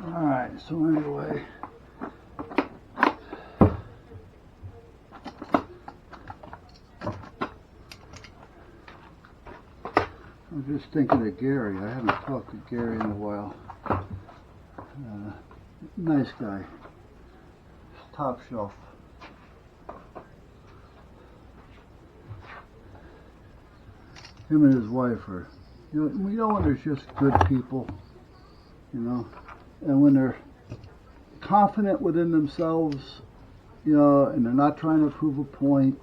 Alright, so anyway, I'm just thinking of Gary. I haven't talked to Gary in a while. Nice guy. Top shelf. Him and his wife are, you know when there's just good people, and when they're confident within themselves, and they're not trying to prove a point,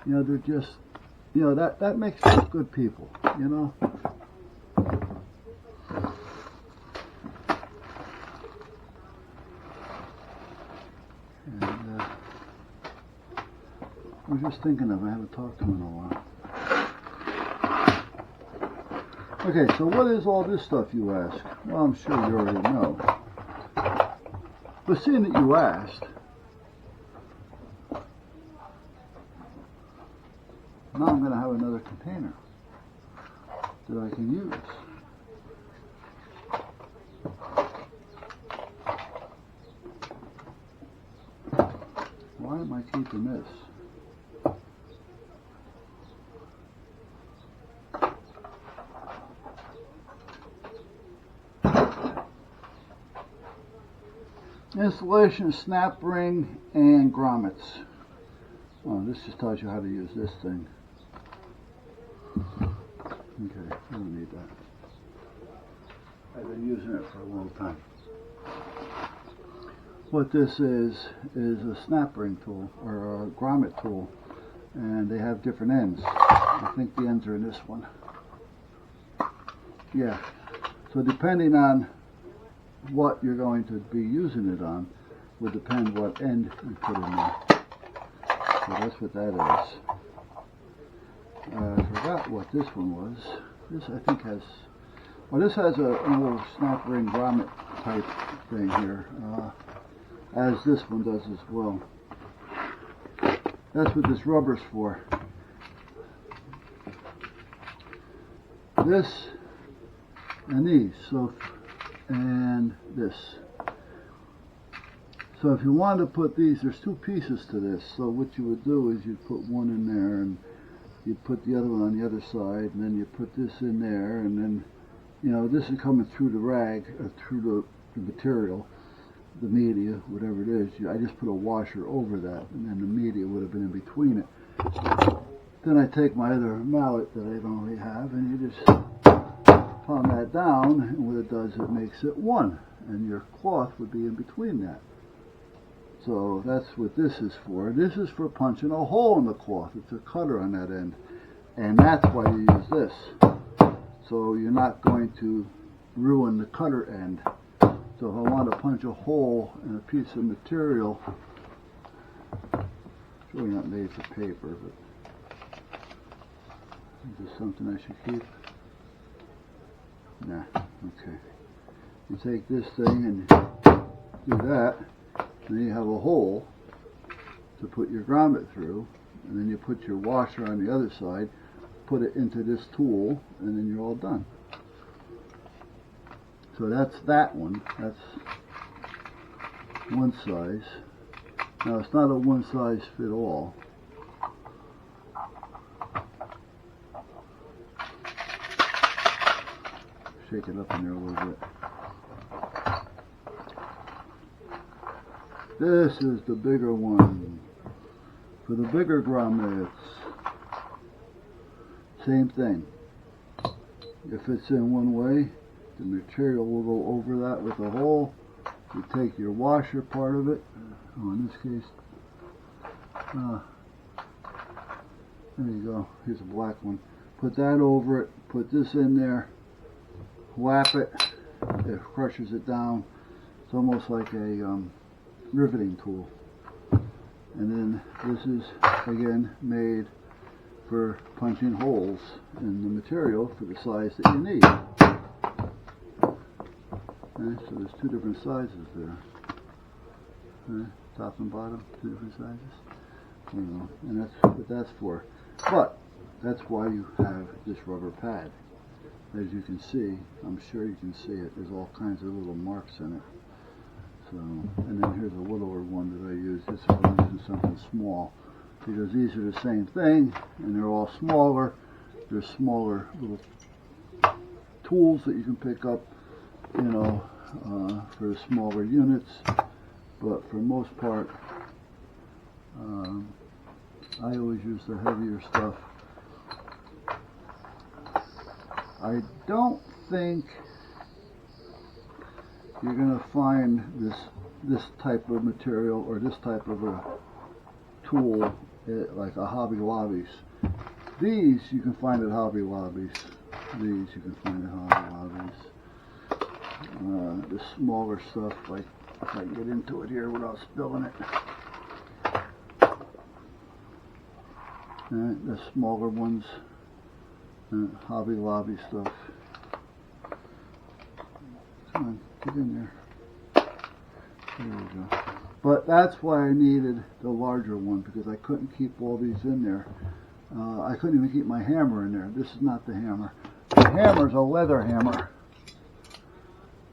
they're just, that makes them good people, And I was just thinking of, I haven't talked to him in a while. Okay, so what is all this stuff, you ask? Well, I'm sure you already know. But seeing that you asked, now I'm going to have another container that I can use. Why am I keeping this? Installation of snap ring and grommets. Oh, this just tells you how to use this thing. Okay, I don't need that. I've been using it for a long time. What this is a snap ring tool, or a grommet tool, and they have different ends. I think the ends are in this one. Yeah, so depending on what you're going to be using it on will depend what end you put in there. So that's what that is. I forgot what this one was. This I think has, well, this has a little snap ring grommet type thing here, as this one does as well. That's what this rubber's for. This and these, and this. So if you want to put these, there's two pieces to this. So what you would do is you'd put one in there, and you'd put the other one on the other side, and then you put this in there, and then, this is coming through the rag, through the material, the media, whatever it is. I just put a washer over that, and then the media would have been in between it. Then I take my other mallet that I don't really have, and you just palm that down, and what it does, it makes it one, and your cloth would be in between that. So that's what this is for. This is for punching a hole in the cloth. It's a cutter on that end, and that's why you use this. So you're not going to ruin the cutter end. So if I want to punch a hole in a piece of material, it's really not made for paper, but is this something I should keep? Nah, okay. You take this thing and do that, and then you have a hole to put your grommet through, and then you put your washer on the other side, put it into this tool, and then you're all done. So that's that one. That's one size. Now it's not a one size fit all. Shake it up in there a little bit. This is the bigger one. For the bigger grommets, same thing. If it's in one way, the material will go over that with a hole. You take your washer part of it, in this case, there you go, here's a black one. Put that over it, put this in there, whap it, it crushes it down. It's almost like a riveting tool. And then this is, again, made for punching holes in the material for the size that you need. Okay, so there's two different sizes there. Okay, top and bottom, two different sizes. And that's what that's for. But that's why you have this rubber pad. As you can see, I'm sure you can see it, there's all kinds of little marks in it. So, and then here's a littler one that I use. This is I'm using something small because these are the same thing, and they're all smaller. There's smaller little tools that you can pick up, you know, for the smaller units. But for the most part, I always use the heavier stuff. I don't think you're going to find this type of material or this type of a tool at like a Hobby Lobby's. These you can find at Hobby Lobby's. These you can find at Hobby Lobby's. The smaller stuff, like if I can get into it here without spilling it. The smaller ones, Hobby Lobby stuff. Come on, get in there. There we go. But that's why I needed the larger one, because I couldn't keep all these in there. I couldn't even keep my hammer in there. This is not the hammer. The hammer's a leather hammer.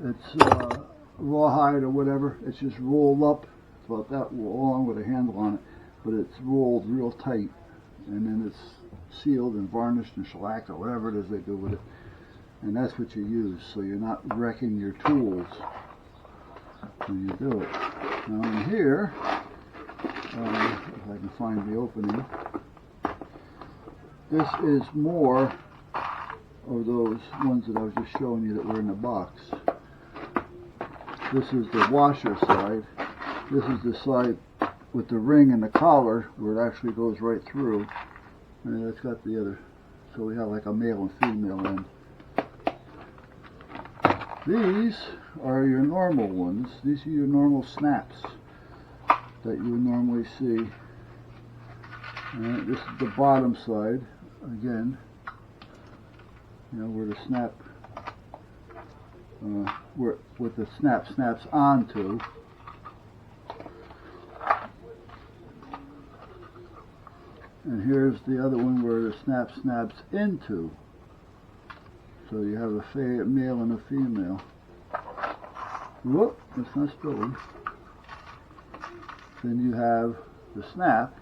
It's rawhide or whatever. It's just rolled up, it's about that long with a handle on it, but it's rolled real tight, and then it's sealed and varnished and shellacked or whatever it is they do with it. And that's what you use, so you're not wrecking your tools when you do it. Now in here, if I can find the opening, this is more of those ones that I was just showing you that were in the box. This is the washer side. This is the side with the ring and the collar where it actually goes right through. And it's got the other, so we have like a male and female end. These are your normal ones. These are your normal snaps that you would normally see. This is the bottom side, again, you know, where the snap, where the snap snaps onto. And here's the other one where the snap snaps into. So you have a male and a female. Whoop, it's not spilling. Then you have the snap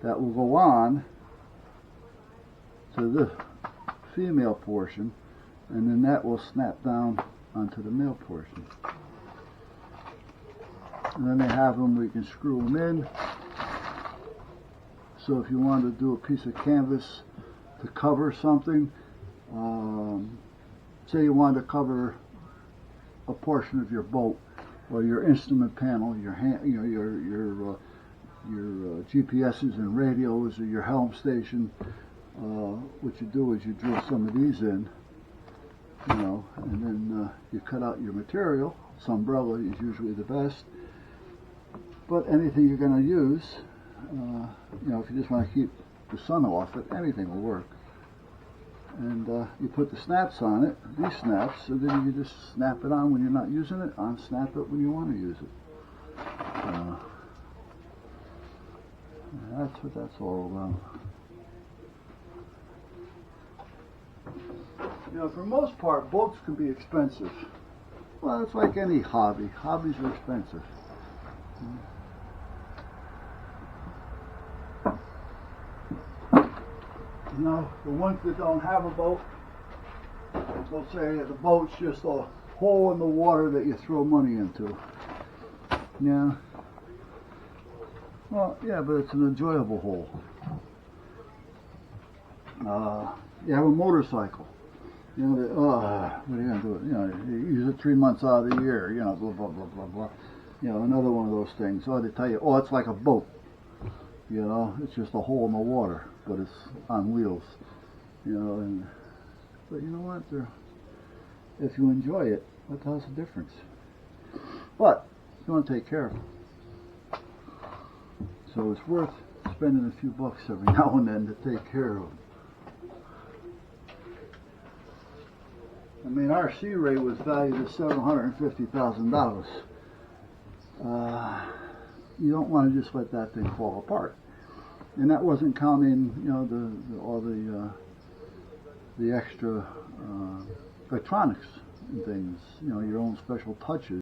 that will go on to the female portion, and then that will snap down onto the male portion. And then they have them where you can screw them in. So if you want to do a piece of canvas to cover something, say you want to cover a portion of your boat or your instrument panel, your GPSs and radios, or your helm station. What you do is you drill some of these in, you know, and then you cut out your material. Sunbrella is usually the best, but anything you're going to use, you know, if you just want to keep the sun off it, anything will work. And you put the snaps on it, these snaps, and then you just snap it on when you're not using it, unsnap it when you want to use it. That's what that's all about. You know, for the most part, boats can be expensive. Well, it's like any hobby. Hobbies are expensive. You know, the ones that don't have a boat, they'll say the boat's just a hole in the water that you throw money into. Yeah. Well, yeah, but it's an enjoyable hole. You have a motorcycle. You know, what are you going to do? You know, you use it 3 months out of the year, you know, blah, blah, blah, blah, blah. You know, another one of those things. Oh, they tell you, oh, it's like a boat. You know, it's just a hole in the water, but it's on wheels. You know, and but you know what? If you enjoy it, what the hell's the difference? But you want to take care of it. So it's worth spending a few bucks every now and then to take care of them. I mean, our Sea Ray was valued at $750,000. You don't want to just let that thing fall apart. And that wasn't counting, you know, all the extra electronics and things, you know, your own special touches.